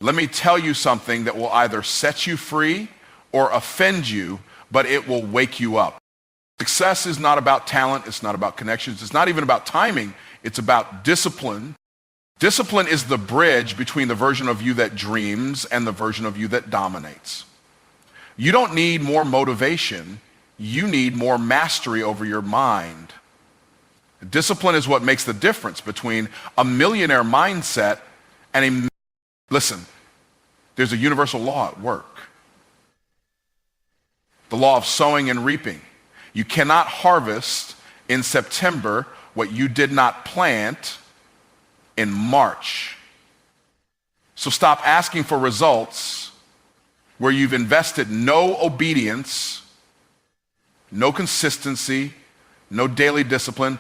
Let me tell you something that will either set you free or offend you, but it will wake you up. Success is not about talent. It's not about connections. It's not even about timing. It's about discipline. Discipline is the bridge between the version of you that dreams and the version of you that dominates. You don't need more motivation. You need more mastery over your mind. Discipline is what makes the difference between a millionaire mindset and listen, there's a universal law at work. The law of sowing and reaping. You cannot harvest in September what you did not plant in March. So stop asking for results where you've invested no obedience, no consistency, no daily discipline.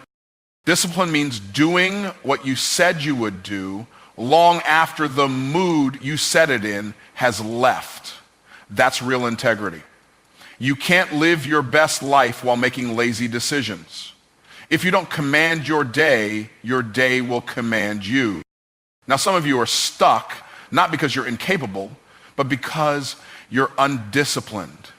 Discipline means doing what you said you would do long after the mood you set it in has left. That's real integrity. You can't live your best life while making lazy decisions. If you don't command your day will command you. Now, some of you are stuck, not because you're incapable, but because you're undisciplined.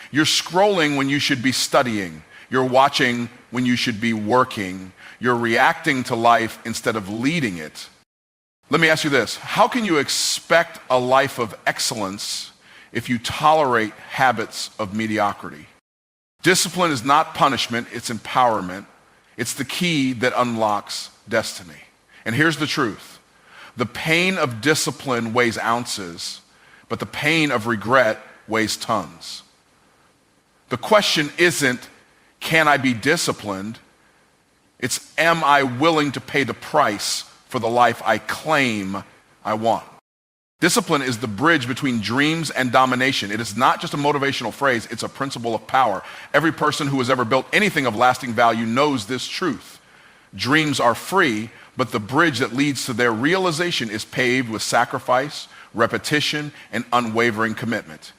You're scrolling when you should be studying. You're watching when you should be working. You're reacting to life instead of leading it. Let me ask you this. How can you expect a life of excellence if you tolerate habits of mediocrity? Discipline is not punishment, it's empowerment. It's the key that unlocks destiny. And here's the truth. The pain of discipline weighs ounces, but the pain of regret weighs tons. The question isn't, can I be disciplined? It's, am I willing to pay the price for the life I claim I want? Discipline is the bridge between dreams and domination. It is not just a motivational phrase, it's a principle of power. Every person who has ever built anything of lasting value knows this truth. Dreams are free, but the bridge that leads to their realization is paved with sacrifice, repetition, and unwavering commitment.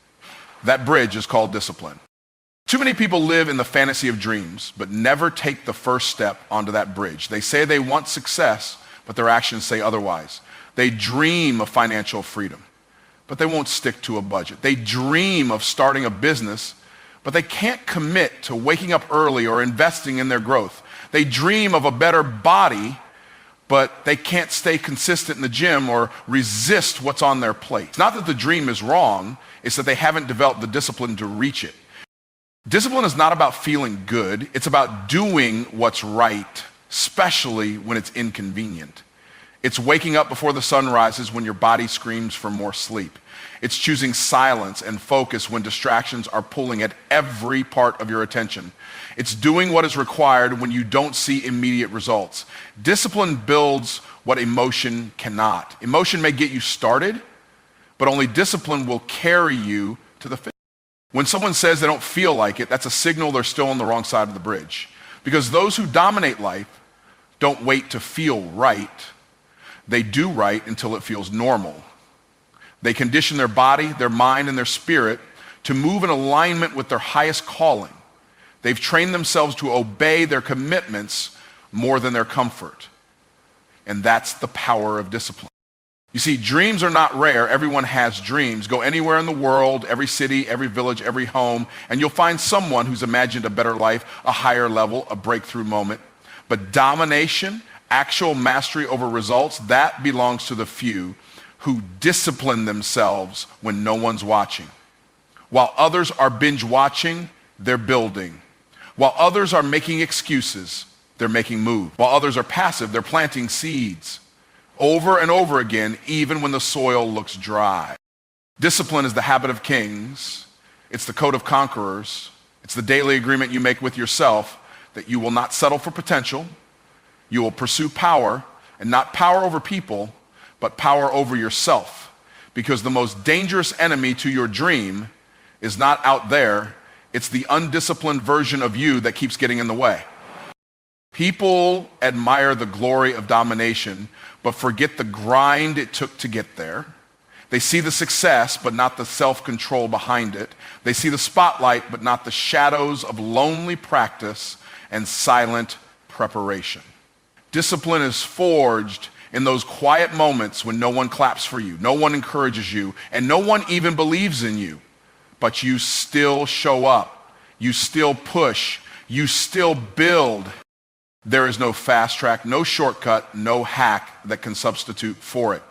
That bridge is called discipline. Too many people live in the fantasy of dreams, but never take the first step onto that bridge. They say they want success, but their actions say otherwise. They dream of financial freedom, but they won't stick to a budget. They dream of starting a business, but they can't commit to waking up early or investing in their growth. They dream of a better body, but they can't stay consistent in the gym or resist what's on their plate. It's not that the dream is wrong, it's that they haven't developed the discipline to reach it. Discipline is not about feeling good, it's about doing what's right, especially when it's inconvenient. It's waking up before the sun rises when your body screams for more sleep. It's choosing silence and focus when distractions are pulling at every part of your attention. It's doing what is required when you don't see immediate results. Discipline builds what emotion cannot. Emotion may get you started, but only discipline will carry you to the finish. When someone says they don't feel like it, that's a signal they're still on the wrong side of the bridge. Because those who dominate life don't wait to feel right. They do right until it feels normal. They condition their body, their mind, and their spirit to move in alignment with their highest calling. They've trained themselves to obey their commitments more than their comfort. And that's the power of discipline. You see, dreams are not rare. Everyone has dreams. Go anywhere in the world, every city, every village, every home, and you'll find someone who's imagined a better life, a higher level, a breakthrough moment. But domination, actual mastery over results, that belongs to the few who discipline themselves when no one's watching. While others are binge watching, they're building. While others are making excuses, they're making moves. While others are passive, they're planting seeds. Over and over again, even when the soil looks dry. Discipline is the habit of kings. It's the code of conquerors. It's the daily agreement you make with yourself that you will not settle for potential. You will pursue power, and not power over people, but power over yourself. Because the most dangerous enemy to your dream is not out there, it's the undisciplined version of you that keeps getting in the way. People admire the glory of domination, but forget the grind it took to get there. They see the success, but not the self-control behind it. They see the spotlight, but not the shadows of lonely practice and silent preparation. Discipline is forged in those quiet moments when no one claps for you, no one encourages you, and no one even believes in you, but you still show up, you still push, you still build. There is no fast track, no shortcut, no hack that can substitute for it.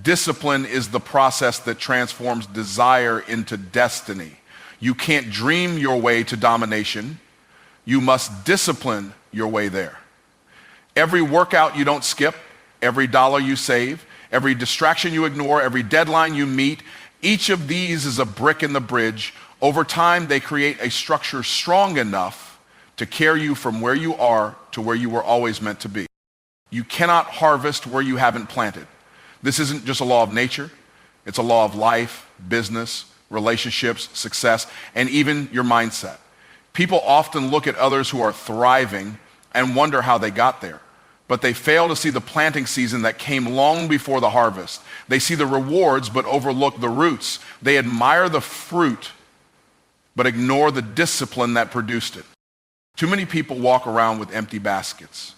Discipline is the process that transforms desire into destiny. You can't dream your way to domination. You must discipline your way there. Every workout you don't skip, every dollar you save, every distraction you ignore, every deadline you meet, each of these is a brick in the bridge. Over time, they create a structure strong enough to carry you from where you are to where you were always meant to be. You cannot harvest where you haven't planted. This isn't just a law of nature. It's a law of life, business, relationships, success, and even your mindset. People often look at others who are thriving and wonder how they got there. But they fail to see the planting season that came long before the harvest. They see the rewards but overlook the roots. They admire the fruit but ignore the discipline that produced it. Too many people walk around with empty baskets,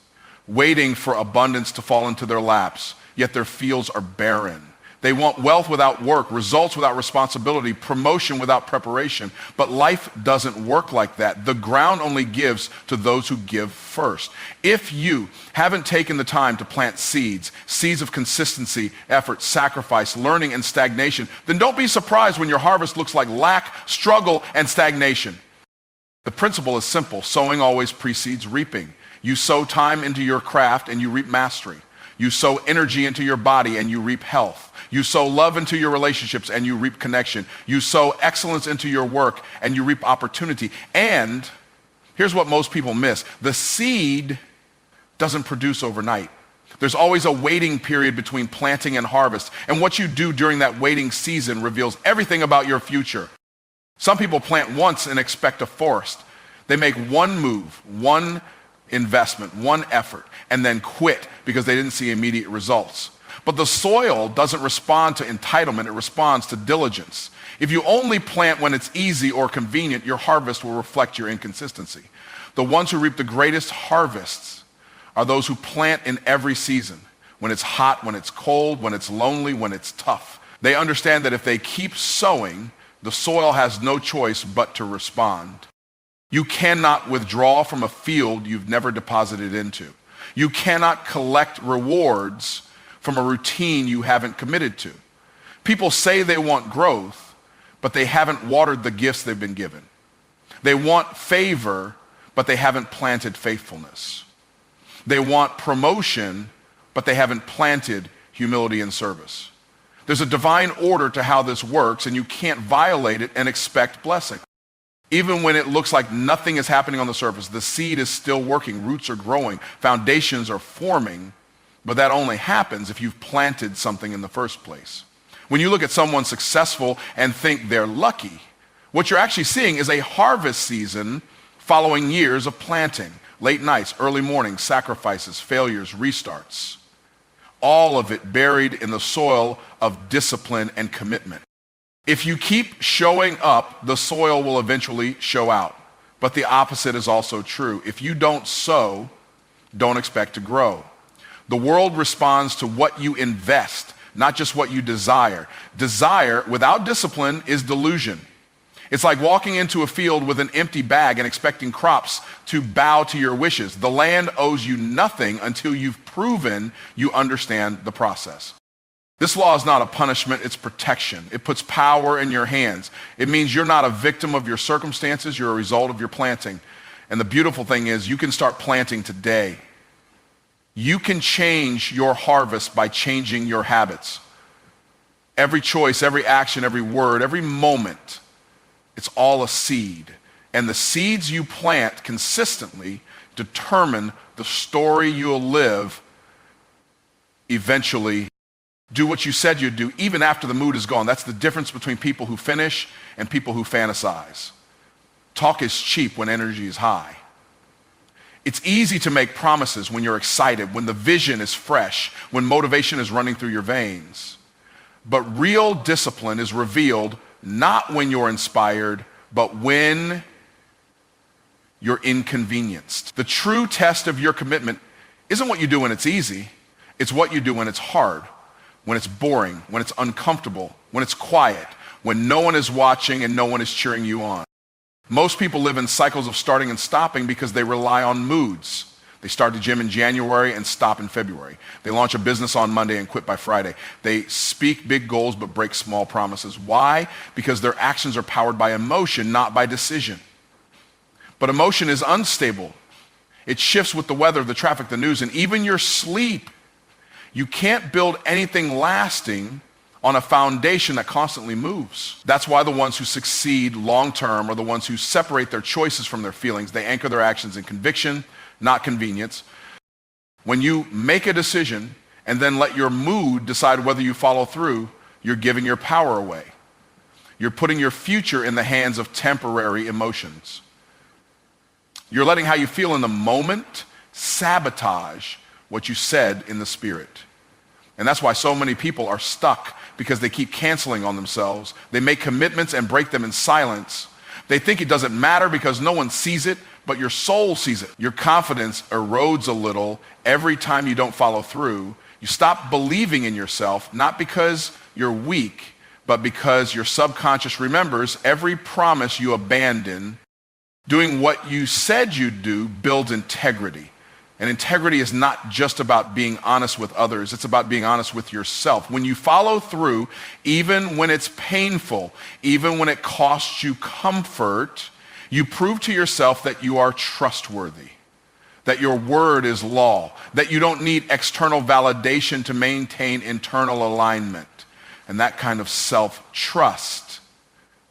waiting for abundance to fall into their laps, yet their fields are barren. They want wealth without work, results without responsibility, promotion without preparation. But life doesn't work like that. The ground only gives to those who give first. If you haven't taken the time to plant seeds of consistency, effort, sacrifice, learning, and stagnation, then don't be surprised when your harvest looks like lack, struggle, and stagnation. The principle is simple. Sowing always precedes reaping. You sow time into your craft and you reap mastery. You sow energy into your body and you reap health. You sow love into your relationships and you reap connection. You sow excellence into your work and you reap opportunity. And here's what most people miss. The seed doesn't produce overnight. There's always a waiting period between planting and harvest. And what you do during that waiting season reveals everything about your future. Some people plant once and expect a forest. They make one move, one investment, one effort, and then quit because they didn't see immediate results. But the soil doesn't respond to entitlement, it responds to diligence. If you only plant when it's easy or convenient, your harvest will reflect your inconsistency. The ones who reap the greatest harvests are those who plant in every season, when it's hot, when it's cold, when it's lonely, when it's tough. They understand that if they keep sowing, the soil has no choice but to respond. You cannot withdraw from a field you've never deposited into. You cannot collect rewards from a routine you haven't committed to. People say they want growth, but they haven't watered the gifts they've been given. They want favor, but they haven't planted faithfulness. They want promotion, but they haven't planted humility and service. There's a divine order to how this works, and you can't violate it and expect blessing. Even when it looks like nothing is happening on the surface, the seed is still working, roots are growing, foundations are forming, but that only happens if you've planted something in the first place. When you look at someone successful and think they're lucky, what you're actually seeing is a harvest season following years of planting, late nights, early mornings, sacrifices, failures, restarts. All of it buried in the soil of discipline and commitment. If you keep showing up, the soil will eventually show out. But the opposite is also true. If you don't sow, don't expect to grow. The world responds to what you invest, not just what you desire. Desire without discipline is delusion. It's like walking into a field with an empty bag and expecting crops to bow to your wishes. The land owes you nothing until you've proven you understand the process. This law is not a punishment, it's protection. It puts power in your hands. It means you're not a victim of your circumstances, you're a result of your planting. And the beautiful thing is you can start planting today. You can change your harvest by changing your habits. Every choice, every action, every word, every moment, it's all a seed. And the seeds you plant consistently determine the story you'll live eventually. Do what you said you'd do, even after the mood is gone. That's the difference between people who finish and people who fantasize. Talk is cheap when energy is high. It's easy to make promises when you're excited, when the vision is fresh, when motivation is running through your veins. But real discipline is revealed not when you're inspired, but when you're inconvenienced. The true test of your commitment isn't what you do when it's easy. It's what you do when it's hard, when it's boring, when it's uncomfortable, when it's quiet, when no one is watching and no one is cheering you on. Most people live in cycles of starting and stopping because they rely on moods. They start the gym in January and stop in February. They launch a business on Monday and quit by Friday. They speak big goals but break small promises. Why? Because their actions are powered by emotion, not by decision. But emotion is unstable. It shifts with the weather, the traffic, the news, and even your sleep. You can't build anything lasting on a foundation that constantly moves. That's why the ones who succeed long-term are the ones who separate their choices from their feelings. They anchor their actions in conviction, not convenience. When you make a decision and then let your mood decide whether you follow through, you're giving your power away. You're putting your future in the hands of temporary emotions. You're letting how you feel in the moment sabotage what you said in the spirit. And that's why so many people are stuck, because they keep canceling on themselves. They make commitments and break them in silence. They think it doesn't matter because no one sees it, but your soul sees it. Your confidence erodes a little every time you don't follow through. You stop believing in yourself, not because you're weak, but because your subconscious remembers every promise you abandon. Doing what you said you'd do builds integrity. And integrity is not just about being honest with others, it's about being honest with yourself. When you follow through, even when it's painful, even when it costs you comfort, you prove to yourself that you are trustworthy, that your word is law, that you don't need external validation to maintain internal alignment. And that kind of self-trust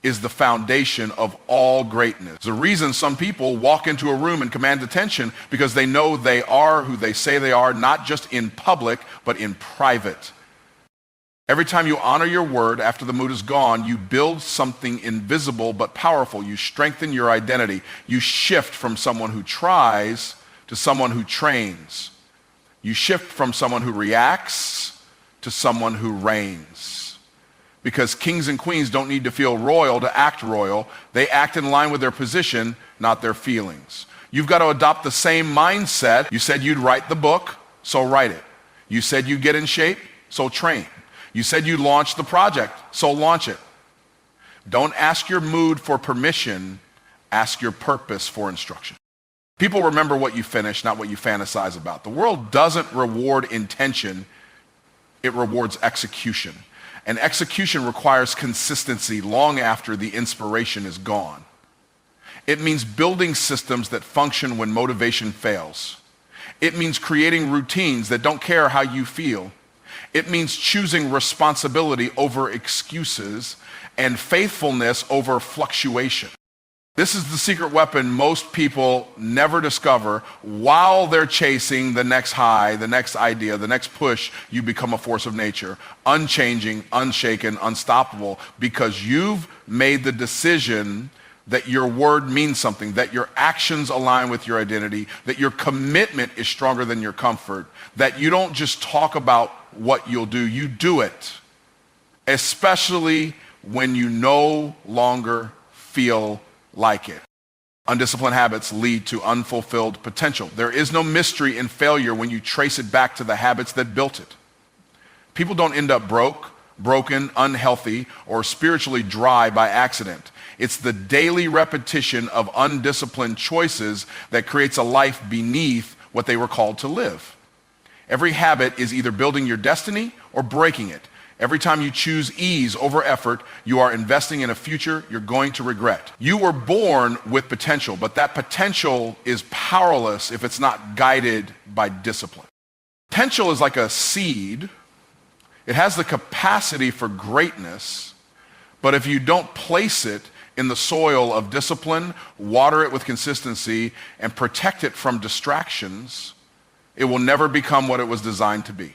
is the foundation of all greatness. The reason some people walk into a room and command attention because they know they are who they say they are, not just in public, but in private. Every time you honor your word after the mood is gone, you build something invisible but powerful. You strengthen your identity. You shift from someone who tries to someone who trains. You shift from someone who reacts to someone who reigns. Because kings and queens don't need to feel royal to act royal. They act in line with their position, not their feelings. You've got to adopt the same mindset. You said you'd write the book, so write it. You said you'd get in shape, so train. You said you'd launch the project, so launch it. Don't ask your mood for permission, ask your purpose for instruction. People remember what you finish, not what you fantasize about. The world doesn't reward intention, it rewards execution. And execution requires consistency long after the inspiration is gone. It means building systems that function when motivation fails. It means creating routines that don't care how you feel. It means choosing responsibility over excuses and faithfulness over fluctuation. This is the secret weapon most people never discover. While they're chasing the next high, the next idea, the next push, you become a force of nature, unchanging, unshaken, unstoppable, because you've made the decision that your word means something, that your actions align with your identity, that your commitment is stronger than your comfort, that you don't just talk about what you'll do, you do it, especially when you no longer feel like it. Undisciplined habits lead to unfulfilled potential. There is no mystery in failure when you trace it back to the habits that built it. People don't end up broken, unhealthy, or spiritually dry by accident. It's the daily repetition of undisciplined choices that creates a life beneath what they were called to live. Every habit is either building your destiny or breaking it. Every time you choose ease over effort, you are investing in a future you're going to regret. You were born with potential, but that potential is powerless if it's not guided by discipline. Potential is like a seed. It has the capacity for greatness, but if you don't place it in the soil of discipline, water it with consistency, and protect it from distractions, it will never become what it was designed to be.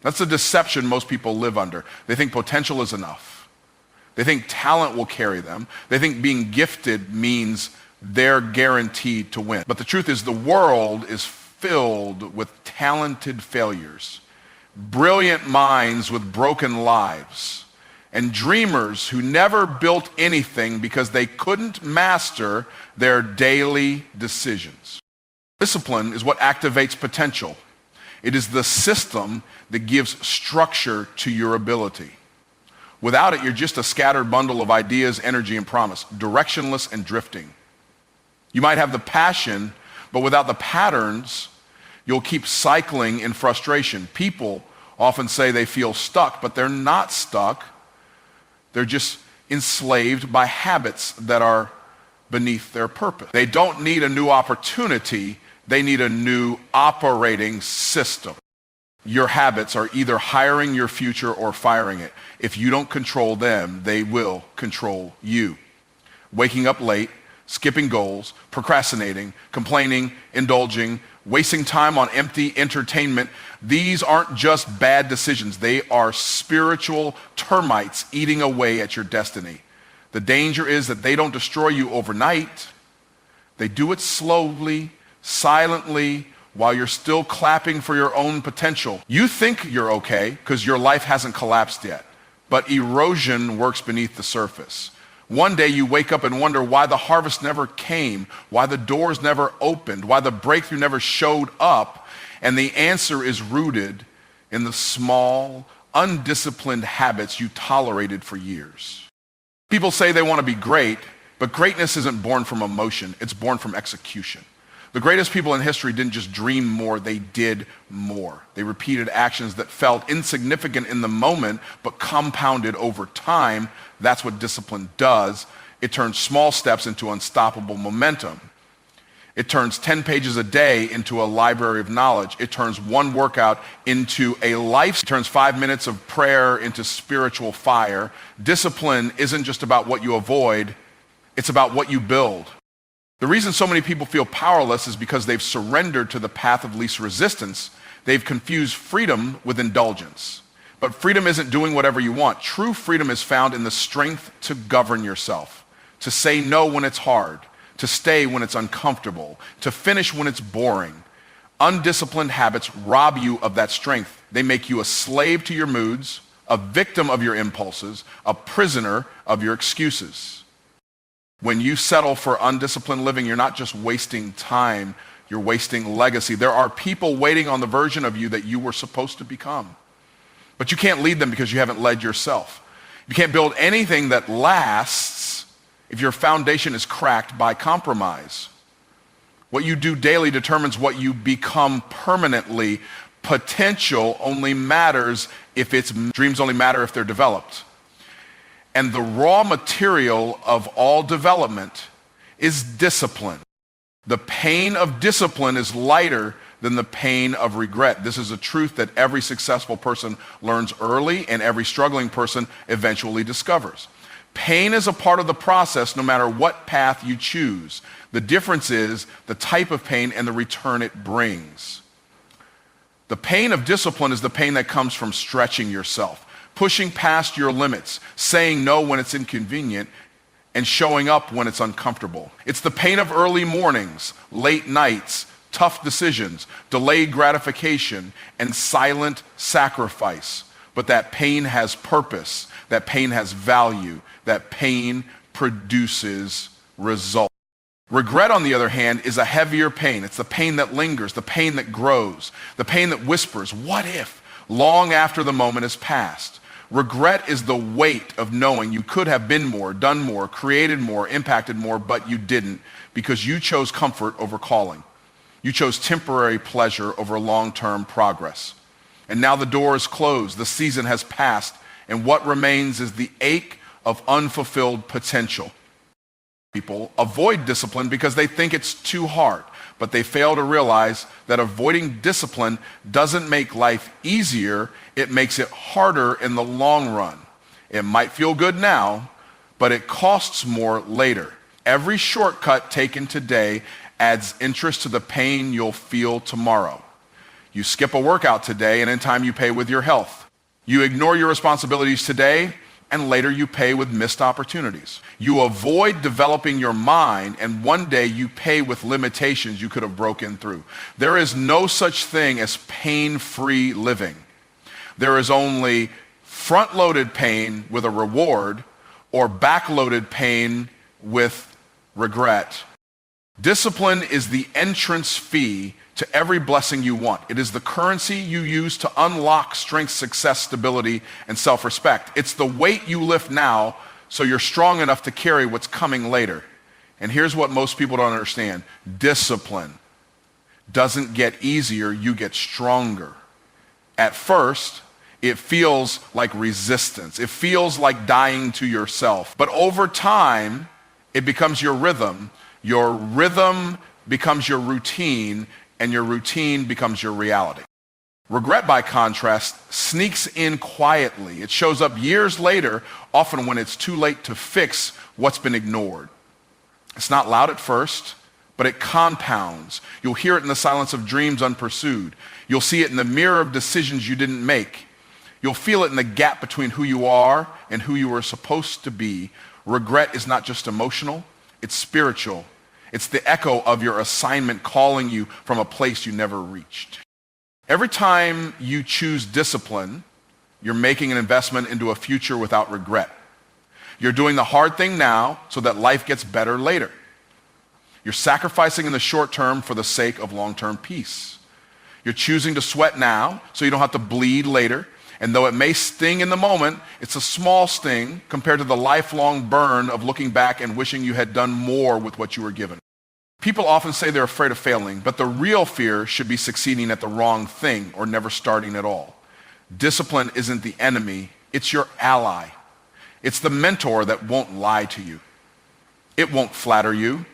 That's the deception most people live under. They think potential is enough. They think talent will carry them. They think being gifted means they're guaranteed to win. But the truth is, the world is filled with talented failures, brilliant minds with broken lives, and dreamers who never built anything because they couldn't master their daily decisions. Discipline is what activates potential. It is the system that gives structure to your ability. Without it, you're just a scattered bundle of ideas, energy, and promise, directionless and drifting. You might have the passion, but without the patterns, you'll keep cycling in frustration. People often say they feel stuck, but they're not stuck. They're just enslaved by habits that are beneath their purpose. They don't need a new opportunity, they need a new operating system. Your habits are either hiring your future or firing it. If you don't control them, they will control you. Waking up late, skipping goals, procrastinating, complaining, indulging, wasting time on empty entertainment. These aren't just bad decisions. They are spiritual termites eating away at your destiny. The danger is that they don't destroy you overnight. They do it slowly, silently, while you're still clapping for your own potential. You think you're okay because your life hasn't collapsed yet, but erosion works beneath the surface. One day you wake up and wonder why the harvest never came, why the doors never opened, why the breakthrough never showed up, and the answer is rooted in the small, undisciplined habits you tolerated for years. People say they want to be great, but greatness isn't born from emotion, it's born from execution. The greatest people in history didn't just dream more, they did more. They repeated actions that felt insignificant in the moment, but compounded over time. That's what discipline does. It turns small steps into unstoppable momentum. It turns 10 pages a day into a library of knowledge. It turns one workout into a life. It turns 5 minutes of prayer into spiritual fire. Discipline isn't just about what you avoid, it's about what you build. The reason so many people feel powerless is because they've surrendered to the path of least resistance. They've confused freedom with indulgence. But freedom isn't doing whatever you want. True freedom is found in the strength to govern yourself, to say no when it's hard, to stay when it's uncomfortable, to finish when it's boring. Undisciplined habits rob you of that strength. They make you a slave to your moods, a victim of your impulses, a prisoner of your excuses. When you settle for undisciplined living, you're not just wasting time, you're wasting legacy. There are people waiting on the version of you that you were supposed to become. But you can't lead them because you haven't led yourself. You can't build anything that lasts if your foundation is cracked by compromise. What you do daily determines what you become permanently. Potential only matters if dreams only matter if they're developed. And the raw material of all development is discipline. The pain of discipline is lighter than the pain of regret. This is a truth that every successful person learns early and every struggling person eventually discovers. Pain is a part of the process no matter what path you choose. The difference is the type of pain and the return it brings. The pain of discipline is the pain that comes from stretching yourself, pushing past your limits, saying no when it's inconvenient, and showing up when it's uncomfortable. It's the pain of early mornings, late nights, tough decisions, delayed gratification, and silent sacrifice. But that pain has purpose, that pain has value, that pain produces results. Regret, on the other hand, is a heavier pain. It's the pain that lingers, the pain that grows, the pain that whispers, "What if?" long after the moment has passed. Regret is the weight of knowing you could have been more, done more, created more, impacted more, but you didn't because you chose comfort over calling. You chose temporary pleasure over long-term progress. And now the door is closed, the season has passed, and what remains is the ache of unfulfilled potential. People avoid discipline because they think it's too hard, but they fail to realize that avoiding discipline doesn't make life easier, it makes it harder in the long run. It might feel good now, but it costs more later. Every shortcut taken today adds interest to the pain you'll feel tomorrow. You skip a workout today, and in time you pay with your health. You ignore your responsibilities today, and later you pay with missed opportunities. You avoid developing your mind, and one day you pay with limitations you could have broken through. There is no such thing as pain-free living. There is only front-loaded pain with a reward or back-loaded pain with regret. Discipline is the entrance fee to every blessing you want. It is the currency you use to unlock strength, success, stability, and self-respect. It's the weight you lift now so you're strong enough to carry what's coming later. And here's what most people don't understand. Discipline doesn't get easier, you get stronger. At first, it feels like resistance. It feels like dying to yourself. But over time, it becomes your rhythm. Your rhythm becomes your routine, and your routine becomes your reality. Regret, by contrast, sneaks in quietly. It shows up years later, often when it's too late to fix what's been ignored. It's not loud at first, but it compounds. You'll hear it in the silence of dreams unpursued. You'll see it in the mirror of decisions you didn't make. You'll feel it in the gap between who you are and who you were supposed to be. Regret is not just emotional, it's spiritual. It's the echo of your assignment calling you from a place you never reached. Every time you choose discipline, you're making an investment into a future without regret. You're doing the hard thing now so that life gets better later. You're sacrificing in the short term for the sake of long-term peace. You're choosing to sweat now so you don't have to bleed later. And though it may sting in the moment, it's a small sting compared to the lifelong burn of looking back and wishing you had done more with what you were given. People often say they're afraid of failing, but the real fear should be succeeding at the wrong thing or never starting at all. Discipline isn't the enemy, it's your ally. It's the mentor that won't lie to you. It won't flatter you.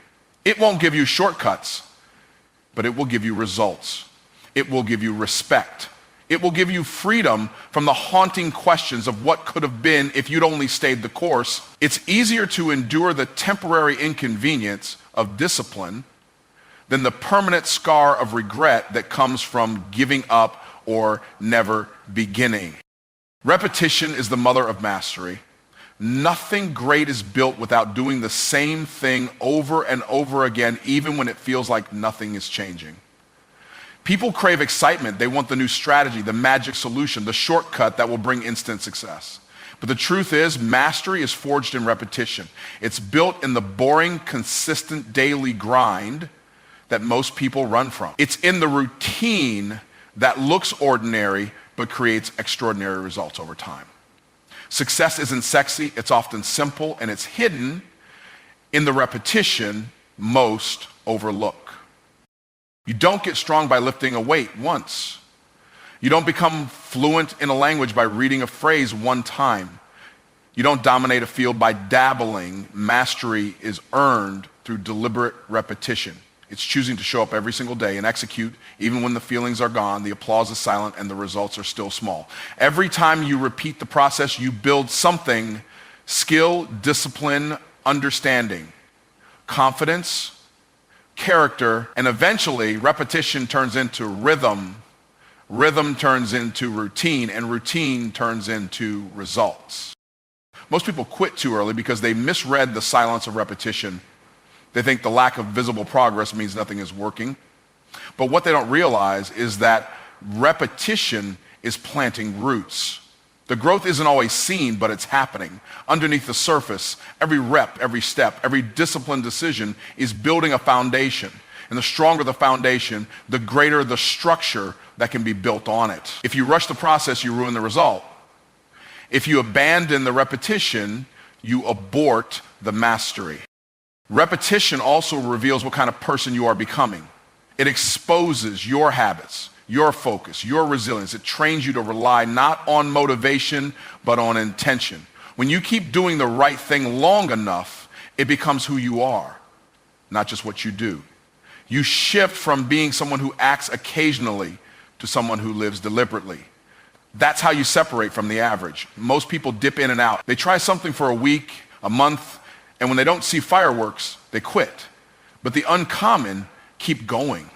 It won't give you shortcuts, but it will give you results. It will give you respect. It will give you freedom from the haunting questions of what could have been if you'd only stayed the course. It's easier to endure the temporary inconvenience of discipline than the permanent scar of regret that comes from giving up or never beginning. Repetition is the mother of mastery. Nothing great is built without doing the same thing over and over again, even when it feels like nothing is changing. People crave excitement. They want the new strategy, the magic solution, the shortcut that will bring instant success. But the truth is, mastery is forged in repetition. It's built in the boring, consistent daily grind that most people run from. It's in the routine that looks ordinary but creates extraordinary results over time. Success isn't sexy, it's often simple, and it's hidden in the repetition most overlook. You don't get strong by lifting a weight once. You don't become fluent in a language by reading a phrase one time. You don't dominate a field by dabbling. Mastery is earned through deliberate repetition. It's choosing to show up every single day and execute even when the feelings are gone, the applause is silent, and the results are still small. Every time you repeat the process, you build something: skill, discipline, understanding, confidence, character, and eventually repetition turns into rhythm. Rhythm turns into routine, and routine turns into results. Most people quit too early because they misread the silence of repetition. They think the lack of visible progress means nothing is working. But what they don't realize is that repetition is planting roots. The growth isn't always seen, but it's happening. Underneath the surface, every rep, every step, every disciplined decision is building a foundation. And the stronger the foundation, the greater the structure that can be built on it. If you rush the process, you ruin the result. If you abandon the repetition, you abort the mastery. Repetition also reveals what kind of person you are becoming. It exposes your habits, your focus, your resilience. It trains you to rely not on motivation, but on intention. When you keep doing the right thing long enough, it becomes who you are, not just what you do. You shift from being someone who acts occasionally to someone who lives deliberately. That's how you separate from the average. Most people dip in and out. They try something for a week, a month, and when they don't see fireworks, they quit. But the uncommon keep going.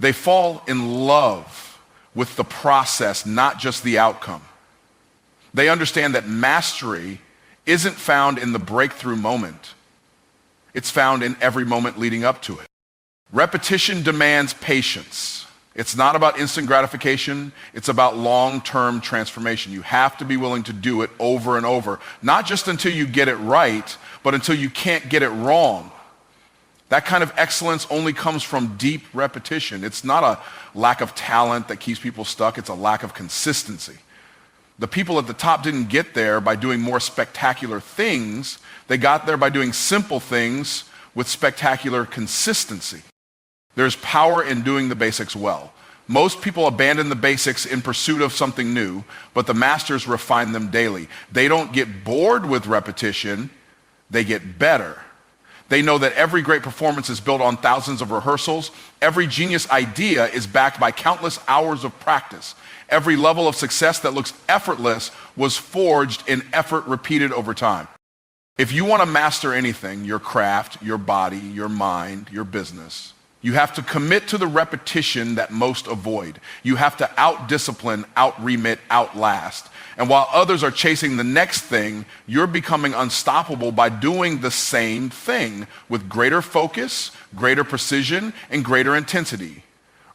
They fall in love with the process, not just the outcome. They understand that mastery isn't found in the breakthrough moment. It's found in every moment leading up to it. Repetition demands patience. It's not about instant gratification. It's about long-term transformation. You have to be willing to do it over and over, not just until you get it right, but until you can't get it wrong. That kind of excellence only comes from deep repetition. It's not a lack of talent that keeps people stuck, it's a lack of consistency. The people at the top didn't get there by doing more spectacular things. They got there by doing simple things with spectacular consistency. There's power in doing the basics well. Most people abandon the basics in pursuit of something new, but the masters refine them daily. They don't get bored with repetition, they get better. They know that every great performance is built on thousands of rehearsals. Every genius idea is backed by countless hours of practice. Every level of success that looks effortless was forged in effort repeated over time. If you want to master anything, your craft, your body, your mind, your business, you have to commit to the repetition that most avoid. You have to out-discipline, out-remit, outlast. And while others are chasing the next thing, you're becoming unstoppable by doing the same thing with greater focus, greater precision, and greater intensity.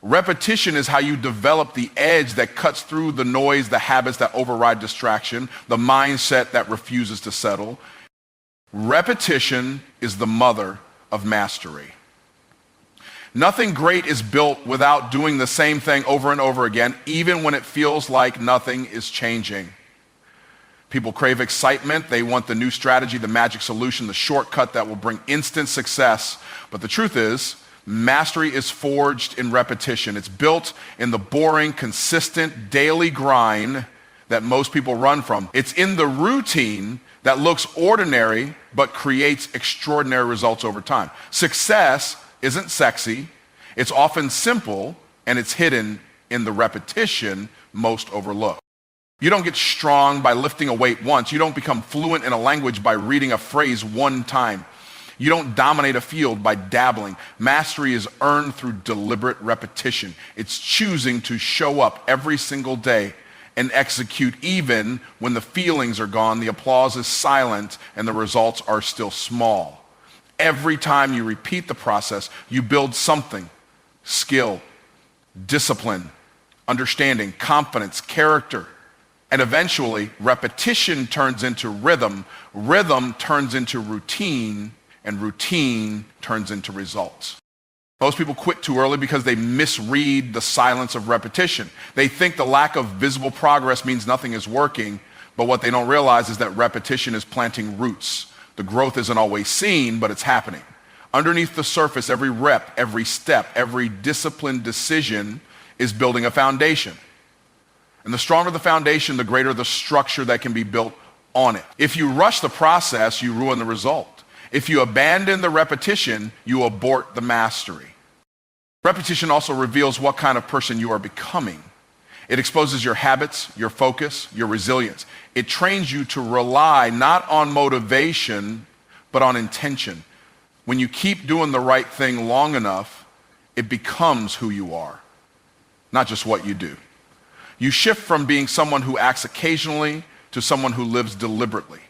Repetition is how you develop the edge that cuts through the noise, the habits that override distraction, the mindset that refuses to settle. Repetition is the mother of mastery. Nothing great is built without doing the same thing over and over again, even when it feels like nothing is changing. People crave excitement. They want the new strategy, the magic solution, the shortcut that will bring instant success. But the truth is, mastery is forged in repetition. It's built in the boring, consistent, daily grind that most people run from. It's in the routine that looks ordinary but creates extraordinary results over time. Success isn't sexy, it's often simple, and it's hidden in the repetition most overlook. You don't get strong by lifting a weight once. You don't become fluent in a language by reading a phrase one time. You don't dominate a field by dabbling. Mastery is earned through deliberate repetition. It's choosing to show up every single day and execute even when the feelings are gone, the applause is silent, and the results are still small. Every time you repeat the process, you build something: skill, discipline, understanding, confidence, character. And eventually, repetition turns into rhythm, rhythm turns into routine, and routine turns into results. Most people quit too early because they misread the silence of repetition. They think the lack of visible progress means nothing is working, but what they don't realize is that repetition is planting roots. The growth isn't always seen, but it's happening. Underneath the surface, every rep, every step, every disciplined decision is building a foundation. And the stronger the foundation, the greater the structure that can be built on it. If you rush the process, you ruin the result. If you abandon the repetition, you abort the mastery. Repetition also reveals what kind of person you are becoming. It exposes your habits, your focus, your resilience. It trains you to rely not on motivation, but on intention. When you keep doing the right thing long enough, it becomes who you are, not just what you do. You shift from being someone who acts occasionally to someone who lives deliberately.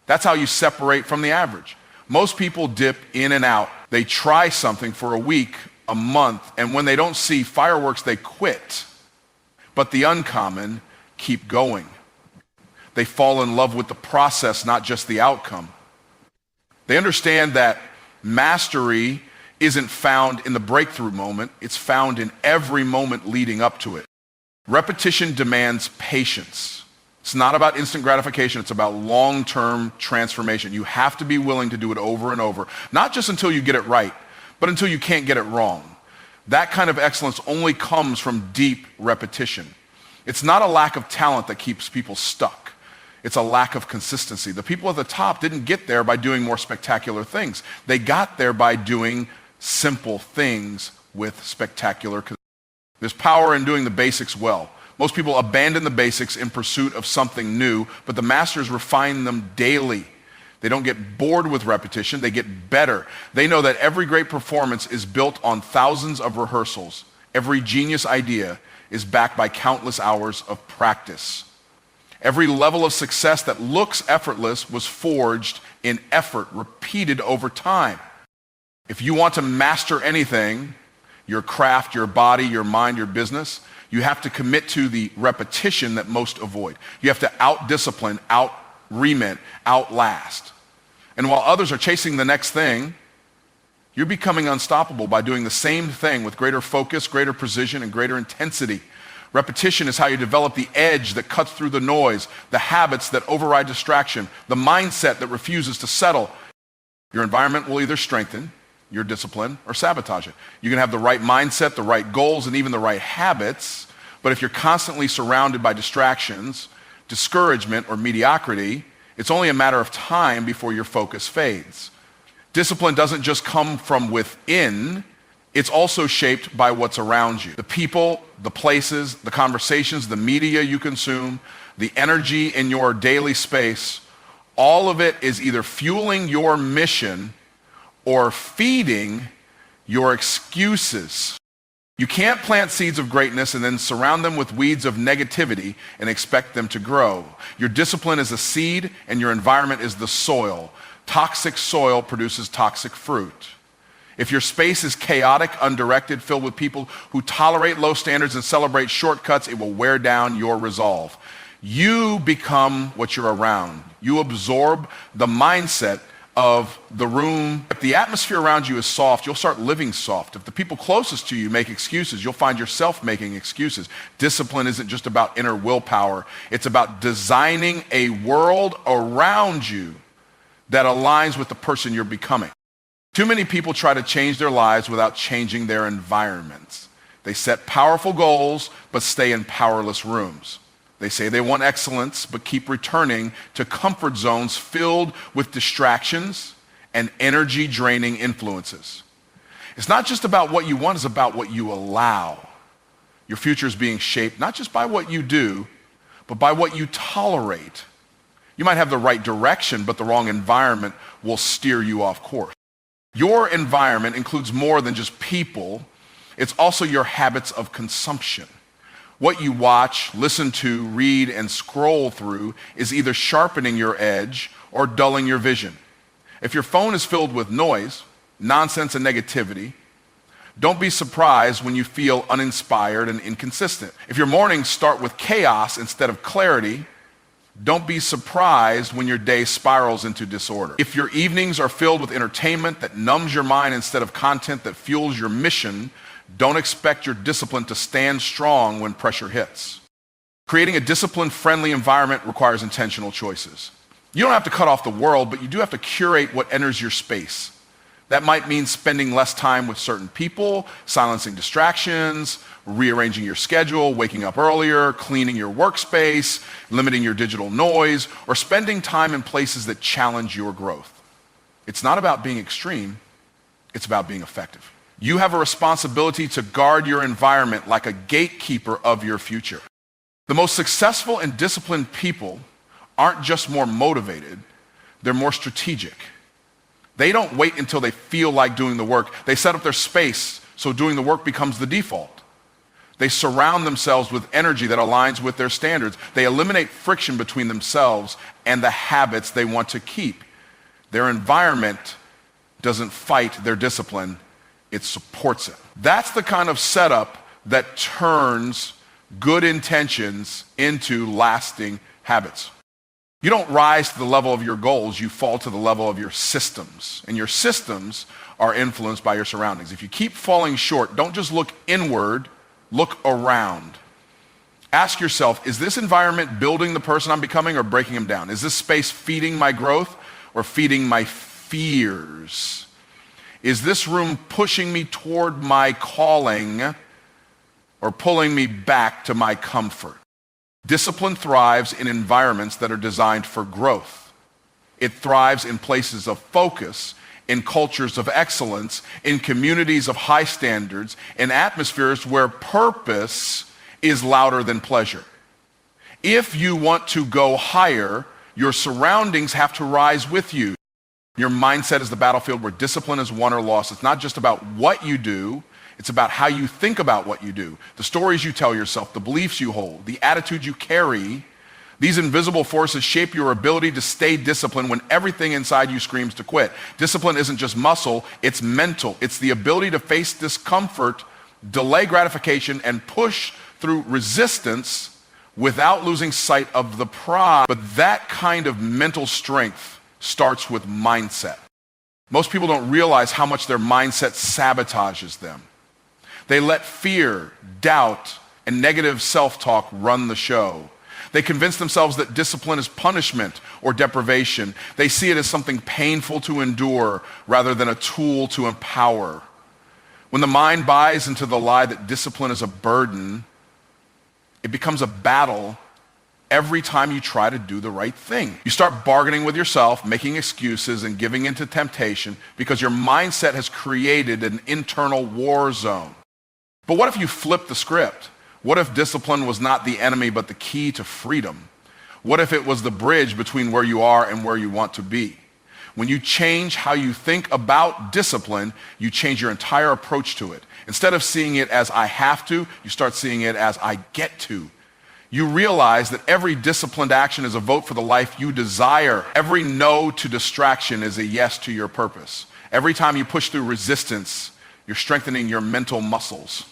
That's how you separate from the average. Most people dip in and out. They try something for a week, a month, and when they don't see fireworks, they quit. But the uncommon keep going. They fall in love with the process, not just the outcome. They understand that mastery isn't found in the breakthrough moment, it's found in every moment leading up to it. Repetition demands patience. It's not about instant gratification, it's about long-term transformation. You have to be willing to do it over and over, not just until you get it right, but until you can't get it wrong. That kind of excellence only comes from deep repetition. It's not a lack of talent that keeps people stuck. It's a lack of consistency. The people at the top didn't get there by doing more spectacular things. They got there by doing simple things with spectacular consistency. There's power in doing the basics well. Most people abandon the basics in pursuit of something new, but the masters refine them daily. They don't get bored with repetition, they get better. They know that every great performance is built on thousands of rehearsals. Every genius idea is backed by countless hours of practice. Every level of success that looks effortless was forged in effort, repeated over time. If you want to master anything, your craft, your body, your mind, your business, you have to commit to the repetition that most avoid. You have to out-discipline, out-remit, outlast. And while others are chasing the next thing, You're becoming unstoppable by doing the same thing with greater focus, greater precision, and greater intensity. Repetition is how you develop the edge that cuts through the noise, the habits that override distraction, the mindset that refuses to settle. Your environment will either strengthen your discipline or sabotage it. You can have the right mindset, the right goals, and even the right habits, but if you're constantly surrounded by distractions, discouragement, or mediocrity, it's only a matter of time before your focus fades. Discipline doesn't just come from within, it's also shaped by what's around you. The people, the places, the conversations, the media you consume, the energy in your daily space, all of it is either fueling your mission or feeding your excuses. You can't plant seeds of greatness and then surround them with weeds of negativity and expect them to grow. Your discipline is a seed and your environment is the soil. Toxic soil produces toxic fruit. If your space is chaotic, undirected, filled with people who tolerate low standards and celebrate shortcuts, it will wear down your resolve. You become what you're around. You absorb the mindset of the room. If the atmosphere around you is soft, you'll start living soft. If the people closest to you make excuses, you'll find yourself making excuses. Discipline isn't just about inner willpower. It's about designing a world around you that aligns with the person you're becoming. Too many people try to change their lives without changing their environments. They set powerful goals, but stay in powerless rooms. They say they want excellence, but keep returning to comfort zones filled with distractions and energy-draining influences. It's not just about what you want, it's about what you allow. Your future is being shaped not just by what you do, but by what you tolerate. You might have the right direction, but the wrong environment will steer you off course. Your environment includes more than just people. It's also your habits of consumption. What you watch, listen to, read, and scroll through is either sharpening your edge or dulling your vision. If your phone is filled with noise, nonsense, and negativity, don't be surprised when you feel uninspired and inconsistent. If your mornings start with chaos instead of clarity, don't be surprised when your day spirals into disorder. If your evenings are filled with entertainment that numbs your mind instead of content that fuels your mission, don't expect your discipline to stand strong when pressure hits. Creating a discipline-friendly environment requires intentional choices. You don't have to cut off the world, but you do have to curate what enters your space. That might mean spending less time with certain people, silencing distractions, rearranging your schedule, waking up earlier, cleaning your workspace, limiting your digital noise, or spending time in places that challenge your growth. It's not about being extreme, it's about being effective. You have a responsibility to guard your environment like a gatekeeper of your future. The most successful and disciplined people aren't just more motivated, they're more strategic. They don't wait until they feel like doing the work. They set up their space so doing the work becomes the default. They surround themselves with energy that aligns with their standards. They eliminate friction between themselves and the habits they want to keep. Their environment doesn't fight their discipline, it supports it. That's the kind of setup that turns good intentions into lasting habits. You don't rise to the level of your goals, you fall to the level of your systems. And your systems are influenced by your surroundings. If you keep falling short, don't just look inward, look around. Ask yourself, is this environment building the person I'm becoming or breaking him down? Is this space feeding my growth or feeding my fears? Is this room pushing me toward my calling or pulling me back to my comfort? Discipline thrives in environments that are designed for growth. It thrives in places of focus, in cultures of excellence, in communities of high standards, in atmospheres where purpose is louder than pleasure. If you want to go higher, your surroundings have to rise with you. Your mindset is the battlefield where discipline is won or lost. It's not just about what you do, it's about how you think about what you do, the stories you tell yourself, the beliefs you hold, the attitude you carry. These invisible forces shape your ability to stay disciplined when everything inside you screams to quit. Discipline isn't just muscle, it's mental. It's the ability to face discomfort, delay gratification, and push through resistance without losing sight of the prize. But that kind of mental strength starts with mindset. Most people don't realize how much their mindset sabotages them. They let fear, doubt, and negative self-talk run the show. They convince themselves that discipline is punishment or deprivation. They see it as something painful to endure rather than a tool to empower. When the mind buys into the lie that discipline is a burden, it becomes a battle every time you try to do the right thing. You start bargaining with yourself, making excuses, and giving into temptation because your mindset has created an internal war zone. But what if you flip the script? What if discipline was not the enemy but the key to freedom? What if it was the bridge between where you are and where you want to be? When you change how you think about discipline, you change your entire approach to it. Instead of seeing it as I have to, you start seeing it as I get to. You realize that every disciplined action is a vote for the life you desire. Every no to distraction is a yes to your purpose. Every time you push through resistance, you're strengthening your mental muscles.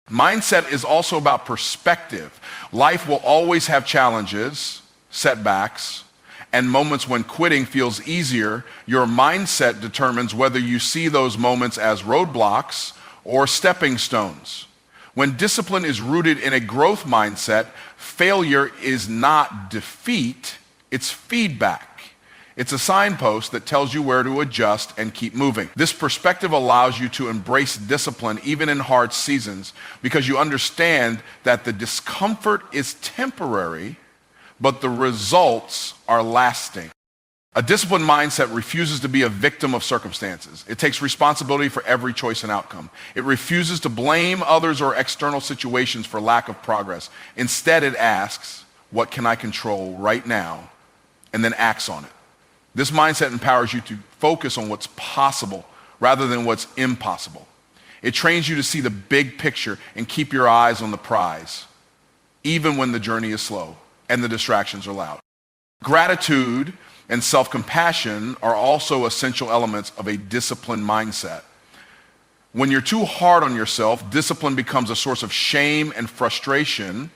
Mindset is also about perspective. Life will always have challenges, setbacks, and moments when quitting feels easier. Your mindset determines whether you see those moments as roadblocks or stepping stones. When discipline is rooted in a growth mindset, failure is not defeat, it's feedback. It's a signpost that tells you where to adjust and keep moving. This perspective allows you to embrace discipline even in hard seasons because you understand that the discomfort is temporary, but the results are lasting. A disciplined mindset refuses to be a victim of circumstances. It takes responsibility for every choice and outcome. It refuses to blame others or external situations for lack of progress. Instead, it asks, what can I control right now? And then acts on it. This mindset empowers you to focus on what's possible rather than what's impossible. It trains you to see the big picture and keep your eyes on the prize, even when the journey is slow and the distractions are loud. Gratitude and self-compassion are also essential elements of a disciplined mindset. When you're too hard on yourself, discipline becomes a source of shame and frustration.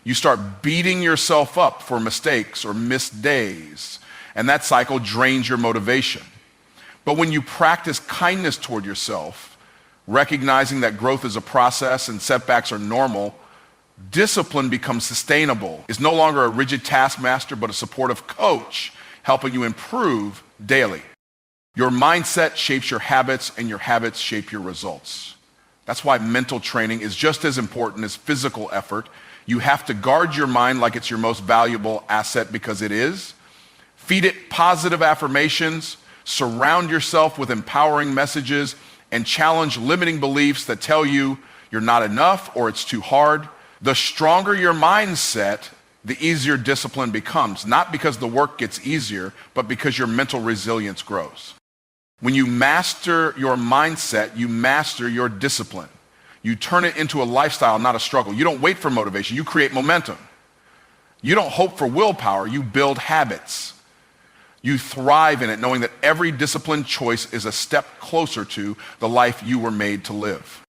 You start beating yourself up for mistakes or missed days, and that cycle drains your motivation. But when you practice kindness toward yourself, recognizing that growth is a process and setbacks are normal, discipline becomes sustainable. It's no longer a rigid taskmaster, but a supportive coach helping you improve daily. Your mindset shapes your habits, and your habits shape your results. That's why mental training is just as important as physical effort. You have to guard your mind like it's your most valuable asset, because it is. Feed it positive affirmations, surround yourself with empowering messages, and challenge limiting beliefs that tell you you're not enough or it's too hard. The stronger your mindset, the easier discipline becomes, not because the work gets easier, but because your mental resilience grows. When you master your mindset, you master your discipline. You turn it into a lifestyle, not a struggle. You don't wait for motivation, you create momentum. You don't hope for willpower, you build habits. You thrive in it, knowing that every disciplined choice is a step closer to the life you were made to live.